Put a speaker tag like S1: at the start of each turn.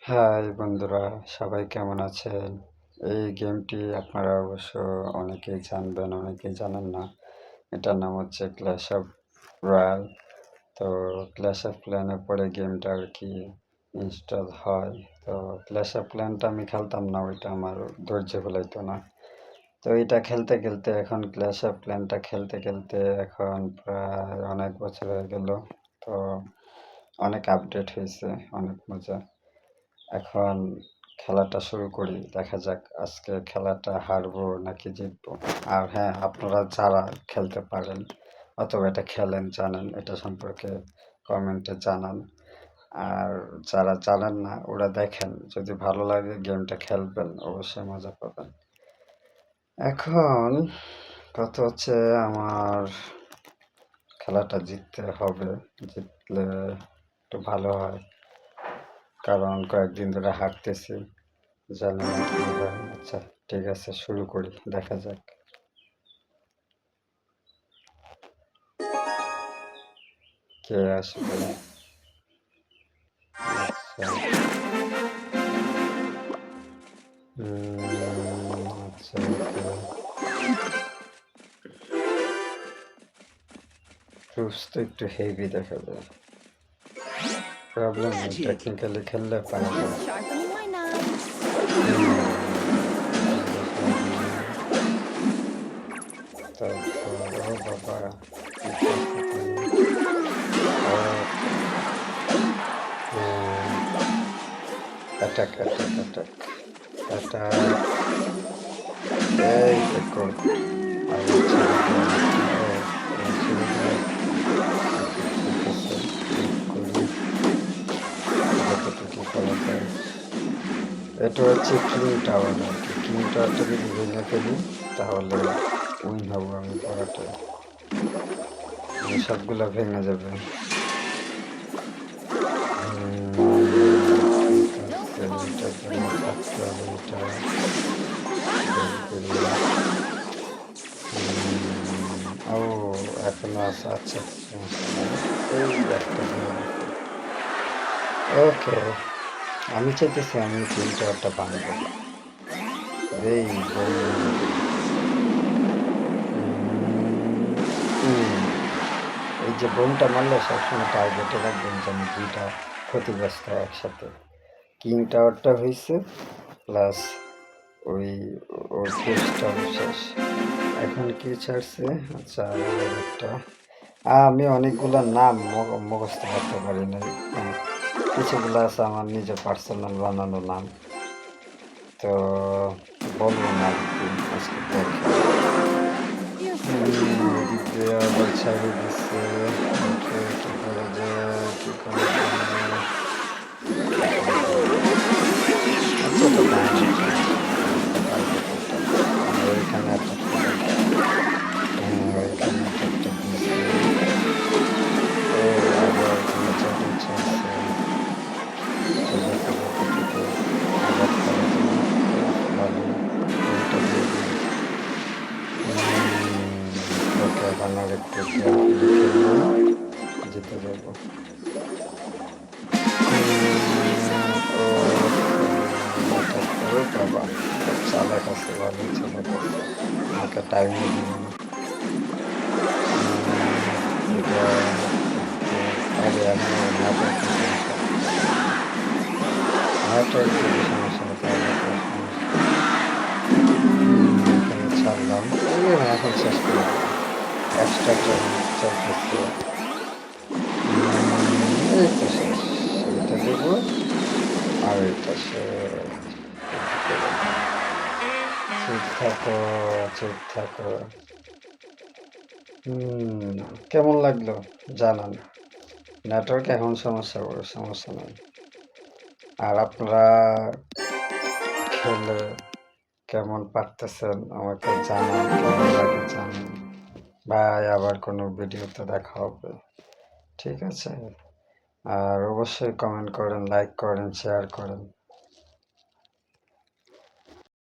S1: High বন্ধুরা, সবাই কেমন আছেন? এই গেমটি আপনারা অবশ্য অনেকেই জানবেন, অনেকেই জানেন না। এটার নাম হচ্ছে ক্ল্যাশ অফ রয়্যাল। তো ক্ল্যাশ অফ ক্ল্যানের পরে গেমটা আর কি ইনস্টল হয়। তো ক্ল্যাশ অফ ক্ল্যানটা আমি খেলতাম না, ওইটা আমার ধৈর্য কুলাইতো না। তো এটা খেলতে খেলতে এখন ক্ল্যাশ অফ ক্ল্যানটা খেলতে খেলতে এখন প্রায় অনেক বছর হয়ে গেল। তো অনেক আপডেট হয়েছে, অনেক মজা। এখন খেলাটা শুরু করি, দেখা যাক আজকে খেলাটা হারবো নাকি জিতবো। আর হ্যাঁ, আপনারা যারা খেলতে পারেন অথবা এটা খেলেন, জানেন এটা সম্পর্কে কমেন্টে জানান। আর যারা জানেন না ওরা দেখেন, যদি ভালো লাগে গেমটা খেলবেন, অবশ্যই মজা পাবেন। এখন কথা হচ্ছে আমার খেলাটা জিততে হবে, জিতলে একটু ভালো হয়, কারণ কয়েকদিন ধরে হাঁটতেছি, জানি না কি হয়। আচ্ছা, ঠিক আছে, শুরু করি, দেখা যাক কে আসবে। আচ্ছা, আচ্ছা, প্রুফস তো একটু হেভি দেখা যায়। প্রবলেম নেই, টেকনিক্যালি খেললে পারা যায়। তারপর ও বাবা, অ্যাটাক অ্যাটাক অ্যাটাক অ্যাটাক, এই দেখো। আর ছেড়ে দেওয়া নাকি? ও, ছেড়ে দেওয়া। আচ্ছা, ঠিক আছে, করি যতটুকু করা যায়। এটা হচ্ছে কিং টাওয়ার আর কি। কিং টাওয়ারটা যদি ভেঙে ফেলি তাহলে উইন হবো আমি পড়াটা, সবগুলা ভেঙে যাবে। ঠিক আছে, এটার জন্য থাকতে হবে এটা বের করি। ও, এখনো আছে, আচ্ছা সমস্যা নেই। এই একটা ভেঙে গেছে। ওকে, আমি চাইতেছি আমি কিং টাওয়ারটা ভাঙবো। এই বোম ভেঙে দিই। এই যে বোমটা মারলে সবসময় টার্গেটে রাখবেন যেন দুইটা ক্ষতিগ্রস্ত হয় একসাথে। কিং টাওয়ারটা হয়েছে, প্লাস ওই ওর ফেসটাও শেষ। এখন কি ছাড়ছে? আচ্ছা, একটা আমি অনেকগুলো নাম মুখস্থ করতে পারি নাই। হ্যাঁ, কিছুগুলো আছে আমার নিজে পার্সোনাল বানানো নাম, তো বলবো না আর কি, আজকে দেখে। এদিক দিয়ে আবার ছাড়িয়ে দিচ্ছে। ওকে, কি করা যায়, কি করা যায়? আচ্ছা, এটা বানানো সমস্যা নেই, একটা টার্গেট এটা। আর ওইখানে একটা ওইখানে একটা দিছে। ও, আবার ওখানে চারটে ছাড়ছে। ঠিক আছে, যতটুকু আঘাত করা যায় ভালো। ওইটা দিয়ে দিই। ওকে, এখন আর একটু কেয়ারফুলি খেললে জিতে যাব। ও, এটা ও বাবা, চালাক আছে, ভালোই চালাক আছে, আমাকে টাইমও দিব না। এটা একটু আরে, আমি নেটওয়ার্কের সমস্যা, নেটওয়ার্ক যদি সমস্যা হয় তাহলে তো সমস্যা। এখানে ছাড়লাম, এখন শেষ করে দেবো। এক্সট্রা টাইম চলতেছে। এই তো শেষ, এটা দেবো আর এটা শেষ। এদিকে দেবো। চুপ থাকো, চুপ থাকো। কেমন লাগলো জানান। নেটওয়ার্ক এখন সমস্যা, বড় সমস্যা নেই। আর আপনারা খেলে কেমন পারতেছেন আমাকে জানান, কেমন লাগে জানান। ভাই, আবার কোনো ভিডিওতে দেখা হবে, ঠিক আছে? আর অবশ্যই কমেন্ট করেন, লাইক করেন, শেয়ার করেন।